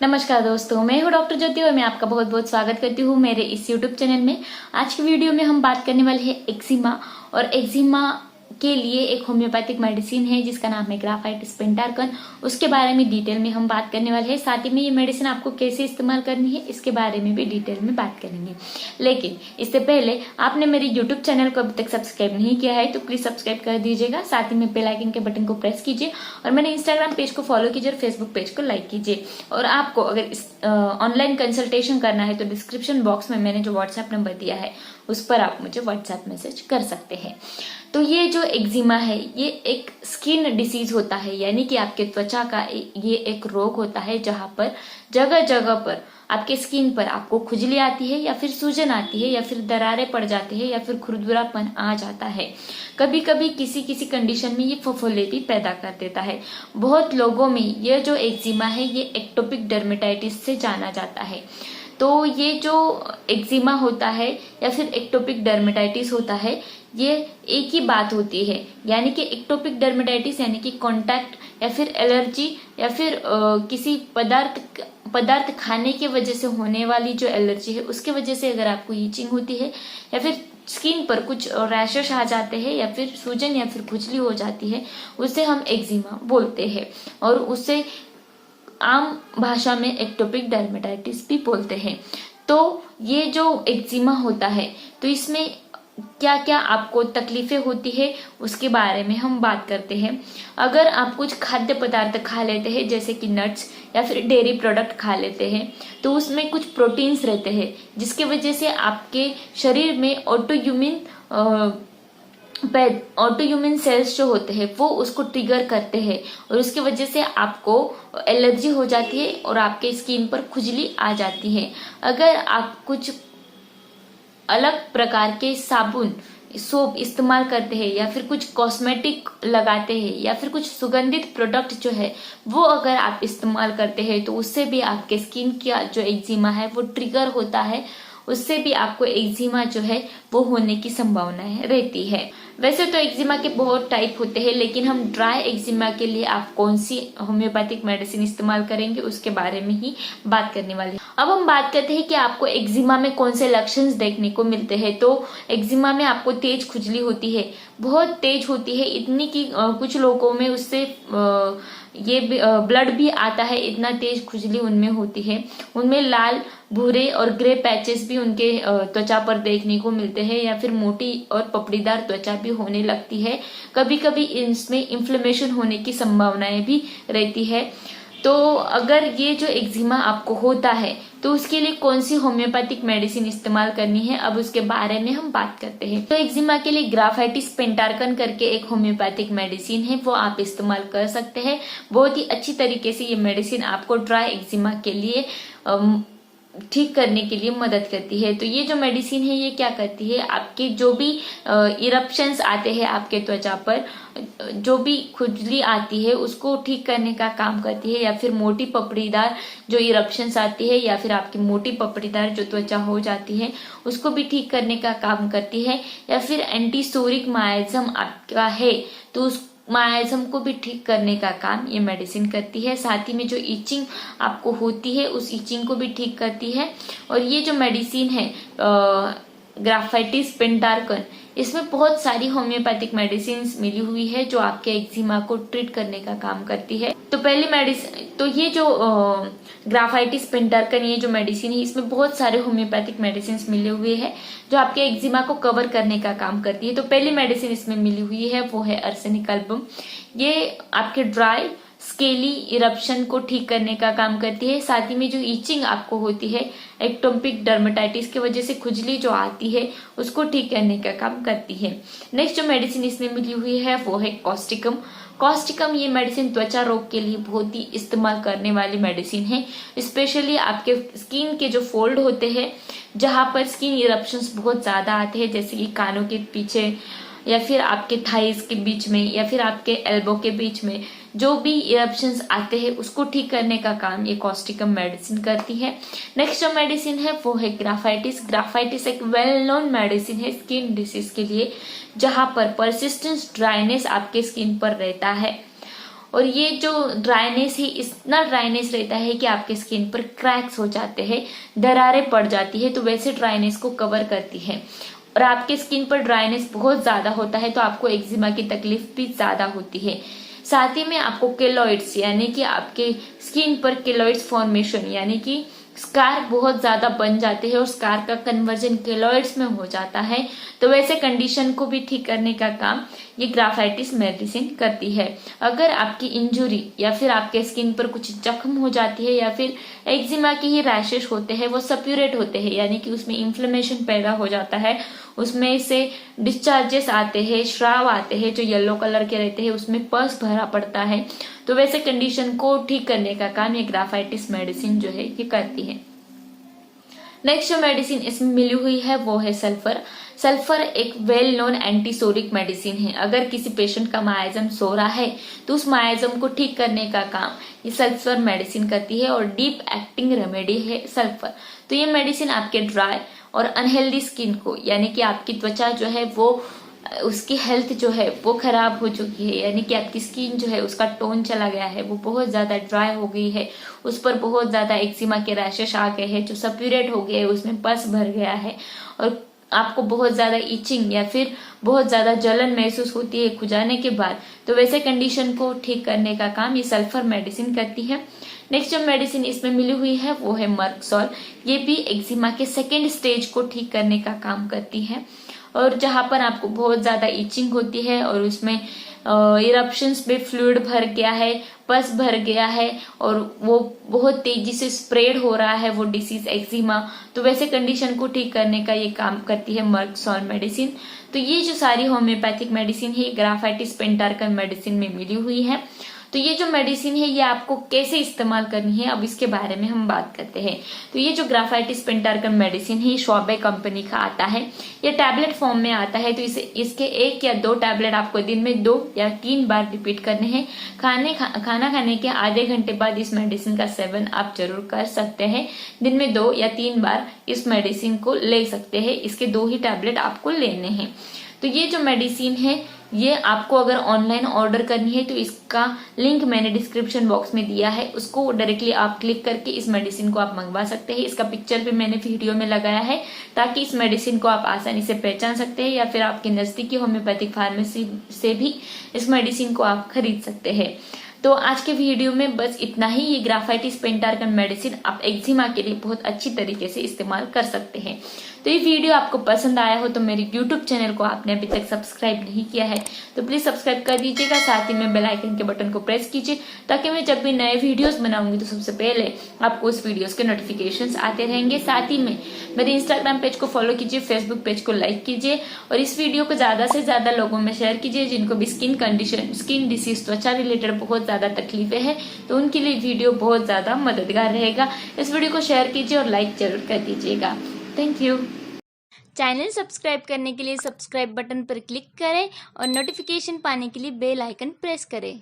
नमस्कार दोस्तों, मैं हूँ डॉक्टर ज्योति और मैं आपका बहुत बहुत स्वागत करती हूँ मेरे इस यूट्यूब चैनल में। आज की वीडियो में हम बात करने वाले हैं एक्जिमा। और एक्जिमा के लिए एक होम्योपैथिक मेडिसिन है जिसका नाम है ग्राफाइटिस पेंटार्कन। उसके बारे में डिटेल में हम बात करने वाले हैं। साथ ही में ये मेडिसिन आपको कैसे इस्तेमाल करनी है इसके बारे में भी डिटेल में बात करेंगे। लेकिन इससे पहले आपने मेरे यूट्यूब चैनल को अभी तक सब्सक्राइब नहीं किया है तो प्लीज सब्सक्राइब कर दीजिएगा। साथ ही में बेल आइकन के बटन को प्रेस कीजिए और मेरे इंस्टाग्राम पेज को फॉलो कीजिए और फेसबुक पेज को लाइक कीजिए। और आपको अगर ऑनलाइन कंसल्टेशन करना है तो डिस्क्रिप्शन बॉक्स में मैंने जो व्हाट्सएप नंबर दिया है उस पर आप मुझे व्हाट्सएप मैसेज कर सकते हैं। तो ये जो एक्जिमा है ये एक स्किन डिसीज होता है, यानी कि आपके त्वचा का ये एक रोग होता है जहां पर जगह जगह पर आपके स्किन पर आपको खुजली आती है या फिर सूजन आती है या फिर दरारें पड़ जाती है या फिर खुरदुरापन आ जाता है। कभी कभी किसी किसी कंडीशन में ये फफोले भी पैदा कर देता है। बहुत लोगों में ये जो एक्जिमा है ये एक्टोपिक डर्मेटाइटिस से जाना जाता है। तो ये जो एक्जिमा होता है या फिर एक्टोपिक डर्मेटाइटिस होता है ये एक ही बात होती है, यानी कि एक्टोपिक डर्मेटाइटिस यानी कि कांटेक्ट या फिर एलर्जी या फिर किसी पदार्थ खाने की वजह से होने वाली जो एलर्जी है उसके वजह से अगर आपको ईचिंग होती है या फिर स्किन पर कुछ रैशेस आ जाते हैं या फिर सूजन या फिर खुजली हो जाती है उसे हम एक्जिमा बोलते हैं। और उसे आम भाषा में एक्टोपिक डर्मेटाइटिस भी बोलते हैं। तो ये जो एक्जिमा होता है तो इसमें क्या क्या आपको तकलीफें होती है उसके बारे में हम बात करते हैं। अगर आप कुछ खाद्य पदार्थ खा लेते हैं जैसे कि नट्स या फिर डेयरी प्रोडक्ट खा लेते हैं तो उसमें कुछ प्रोटीन्स रहते हैं जिसकी वजह से आपके शरीर में ऑटोइम्यून सेल्स जो होते हैं वो उसको ट्रिगर करते हैं और उसकी वजह से आपको एलर्जी हो जाती है और आपके स्किन पर खुजली आ जाती है। अगर आप कुछ अलग प्रकार के साबुन सोप इस्तेमाल करते हैं या फिर कुछ कॉस्मेटिक लगाते हैं या फिर कुछ सुगंधित प्रोडक्ट जो है वो अगर आप इस्तेमाल करते हैं तो उससे भी आपके स्किन का जो एक्जिमा है वो ट्रिगर होता है, उससे भी आपको एक्जिमा जो है वो होने की संभावना रहती है। वैसे तो एक्जिमा के बहुत टाइप होते हैं लेकिन हम ड्राई एक्जिमा के लिए आप कौन सी होम्योपैथिक मेडिसिन इस्तेमाल करेंगे उसके बारे में ही बात करने वाले हैं। अब हम बात करते हैं कि आपको एक्जिमा में कौन से लक्षण देखने को मिलते हैं। तो एक्जिमा में आपको तेज खुजली होती है, बहुत तेज होती है, इतनी कि कुछ लोगों में उससे ये ब्लड भी आता है, इतना तेज खुजली उनमें होती है। उनमें लाल भूरे और ग्रे पैचेस भी उनके त्वचा पर देखने को मिलते हैं या फिर मोटी और पपड़ीदार त्वचा भी होने लगती है। कभी कभी इसमें इन्फ्लेमेशन होने की संभावनाएं भी रहती है। तो अगर ये जो एक्जिमा आपको होता है तो उसके लिए कौन सी होम्योपैथिक मेडिसिन इस्तेमाल करनी है अब उसके बारे में हम बात करते हैं। तो एक्जिमा के लिए ग्राफाइटिस पेंटार्कन करके एक होम्योपैथिक मेडिसिन है वो आप इस्तेमाल कर सकते हैं। बहुत ही अच्छी तरीके से ये मेडिसिन आपको ड्राई एक्जिमा के लिए ठीक करने के लिए मदद करती है। तो ये जो मेडिसिन है ये क्या करती है, आपके जो भी इरप्शंस आते हैं आपके त्वचा पर, जो भी खुजली आती है उसको ठीक करने का काम करती है। या फिर मोटी पपड़ीदार जो इरप्शंस आती है या फिर आपकी मोटी पपड़ीदार जो त्वचा हो जाती है उसको भी ठीक करने का काम करती है। या फिर एंटीसोरिक माइजम आपका है तो उस मायाजम को भी ठीक करने का काम ये मेडिसिन करती है। साथ ही में जो इचिंग आपको होती है उस इचिंग को भी ठीक करती है। और ये जो मेडिसिन है ग्राफाइटिस पेंटार्कन, इसमें बहुत सारी होम्योपैथिक मेडिसिन मिली हुई है जो आपके एक्जिमा को ट्रीट करने का काम करती है। तो पहली मेडिसिन तो ये जो ग्राफाइटिस पेंटार्कन ये जो मेडिसिन है इसमें बहुत सारे होम्योपैथिक मेडिसिन मिले हुए हैं जो आपके एक्जिमा को कवर करने का काम करती है। तो पहली मेडिसिन इसमें मिली हुई है वो है अर्सेनिक एल्बम। ये आपके ड्राई स्केली इरप्शन को ठीक करने का काम करती है। साथ ही में जो ईचिंग आपको होती है एक्टोपिक डर्मेटाइटिस की वजह से खुजली जो आती है उसको ठीक करने का काम करती है। नेक्स्ट जो मेडिसिन इसमें मिली हुई है वो है कॉस्टिकम। कॉस्टिकम ये मेडिसिन त्वचा रोग के लिए बहुत ही इस्तेमाल करने वाली मेडिसिन है। स्पेशली आपके स्किन के जो फोल्ड होते हैं जहां पर स्किन इरप्शंस बहुत ज्यादा आते हैं जैसे कि कानों के पीछे या फिर आपके थाइज के बीच में या फिर आपके एल्बो के बीच में जो भी इरप्शंस आते हैं उसको ठीक करने का काम ये कॉस्टिकम मेडिसिन करती है। नेक्स्ट जो मेडिसिन है वो है ग्राफाइटिस। ग्राफाइटिस एक वेल नोन मेडिसिन है स्किन डिसीज के लिए जहां पर परसिस्टेंस ड्राइनेस आपके स्किन पर रहता है और ये जो ड्राइनेस है, इतना ड्राइनेस रहता है कि आपके स्किन पर क्रैक्स हो जाते हैं, दरारें पड़ जाती है, तो वैसे ड्राइनेस को कवर करती है। और आपके स्किन पर ड्राइनेस बहुत ज्यादा होता है तो आपको एक्जिमा की तकलीफ भी ज्यादा होती है। साथ ही में आपको केलॉइड्स यानी कि आपके स्किन पर केलॉइड्स फॉर्मेशन यानी कि स्कार बहुत ज्यादा बन जाते हैं और स्कार का कन्वर्जन केलॉइड्स में हो जाता है, तो वैसे कंडीशन को भी ठीक करने का काम ये ग्राफाइटिस मेडिसिन करती है। अगर आपकी इंजुरी या फिर आपके स्किन पर कुछ जख्म हो जाती है या फिर एक्जिमा के ही रैशेस होते हैं, वो सप्यूरेट होते हैं यानी कि उसमें इन्फ्लेमेशन पैदा हो जाता है, उसमें से डिस्चार्जेस आते हैं, श्राव आते हैं जो येलो कलर के रहते हैं, उसमें पस भरा पड़ता है, तो वैसे कंडीशन को ठीक करने का काम ये ग्राफाइटिस मेडिसिन जो है ये करती है। नेक्स्ट जो मेडिसिन इसमें मिली हुई है वो है सल्फर। सल्फर एक वेल नोन एंटीसोरिक मेडिसिन है। अगर किसी पेशेंट का मायाजम सो रहा है तो उस मायाजम को ठीक करने का काम ये सल्फर मेडिसिन करती है और डीप एक्टिंग रेमेडी है सल्फर। तो ये मेडिसिन आपके ड्राई और अनहेल्दी स्किन को यानी कि आपकी त्वचा जो है वो उसकी हेल्थ जो है वो खराब हो चुकी है, यानी कि आपकी स्किन जो है उसका टोन चला गया है, वो बहुत ज्यादा ड्राई हो गई है, उस पर बहुत ज्यादा एक्जिमा के रैशेस आ गए हैं, जो सप्यूरेट हो गए, उसमें पस भर गया है और आपको बहुत ज्यादा इचिंग या फिर बहुत ज्यादा जलन महसूस होती है खुजाने के बाद, तो वैसे कंडीशन को ठीक करने का काम ये सल्फर मेडिसिन करती है। नेक्स्ट जो मेडिसिन इसमें मिली हुई है वो है मर्कसॉल। ये भी एक्जिमा के सेकेंड स्टेज को ठीक करने का काम करती है और जहां पर आपको बहुत ज्यादा इचिंग होती है और उसमें इरप्शंस में फ्लूइड भर गया है, पस भर गया है और वो बहुत तेजी से स्प्रेड हो रहा है वो डिसीज एक्जिमा, तो वैसे कंडीशन को ठीक करने का ये काम करती है मर्कसॉल मेडिसिन। तो ये जो सारी होम्योपैथिक मेडिसिन है ग्राफाइटिस पेंटार्कम मेडिसिन में मिली हुई है। तो ये जो मेडिसिन है ये आपको कैसे इस्तेमाल करनी है अब इसके बारे में हम बात करते हैं। तो ये जो ग्राफाइटिस पेंटार्कम मेडिसिन है ये शॉबे कंपनी का आता है, ये टैबलेट फॉर्म में आता है, तो इसके 1 या 2 टैबलेट आपको दिन में 2 या 3 बार रिपीट करने हैं। खाना खाने के आधे घंटे बाद इस मेडिसिन का सेवन आप जरूर कर सकते हैं। दिन में 2 या 3 बार इस मेडिसिन को ले सकते हैं, इसके 2 ही टैबलेट आपको लेने हैं। तो ये जो मेडिसिन है ये आपको अगर ऑनलाइन ऑर्डर करनी है तो इसका लिंक मैंने डिस्क्रिप्शन बॉक्स में दिया है, उसको डायरेक्टली आप क्लिक करके इस मेडिसिन को आप मंगवा सकते हैं। इसका पिक्चर भी मैंने वीडियो में लगाया है ताकि इस मेडिसिन को आप आसानी से पहचान सकते हैं या फिर आपके नजदीकी होम्योपैथिक फार्मेसी से भी इस मेडिसिन को आप खरीद सकते हैं। तो आज के वीडियो में बस इतना ही। ये ग्राफाइटिस पेंटार्कम मेडिसिन आप एक्जिमा के लिए बहुत अच्छी तरीके से इस्तेमाल कर सकते हैं। तो ये वीडियो आपको पसंद आया हो तो मेरे YouTube चैनल को आपने अभी तक सब्सक्राइब नहीं किया है तो प्लीज सब्सक्राइब कर दीजिएगा, साथ ही में बेल आइकन के बटन को प्रेस कीजिए ताकि मैं जब भी नए वीडियोस बनाऊंगी तो सबसे पहले आपको उस वीडियोस के नोटिफिकेशंस आते रहेंगे। साथ ही में मेरे इंस्टाग्राम पेज को फॉलो कीजिए, फेसबुक पेज को लाइक कीजिए और इस वीडियो को ज्यादा से ज्यादा लोगों में शेयर कीजिए जिनको भी स्किन कंडीशन, स्किन डिसीज, त्वचा रिलेटेड बहुत ज्यादा तकलीफें हैं तो उनके लिए वीडियो बहुत ज्यादा मददगार रहेगा। इस वीडियो को शेयर कीजिए और लाइक जरूर कर दीजिएगा। Thank you. चैनल सब्सक्राइब करने के लिए सब्सक्राइब बटन पर क्लिक करें और नोटिफिकेशन पाने के लिए बेल आइकन प्रेस करें।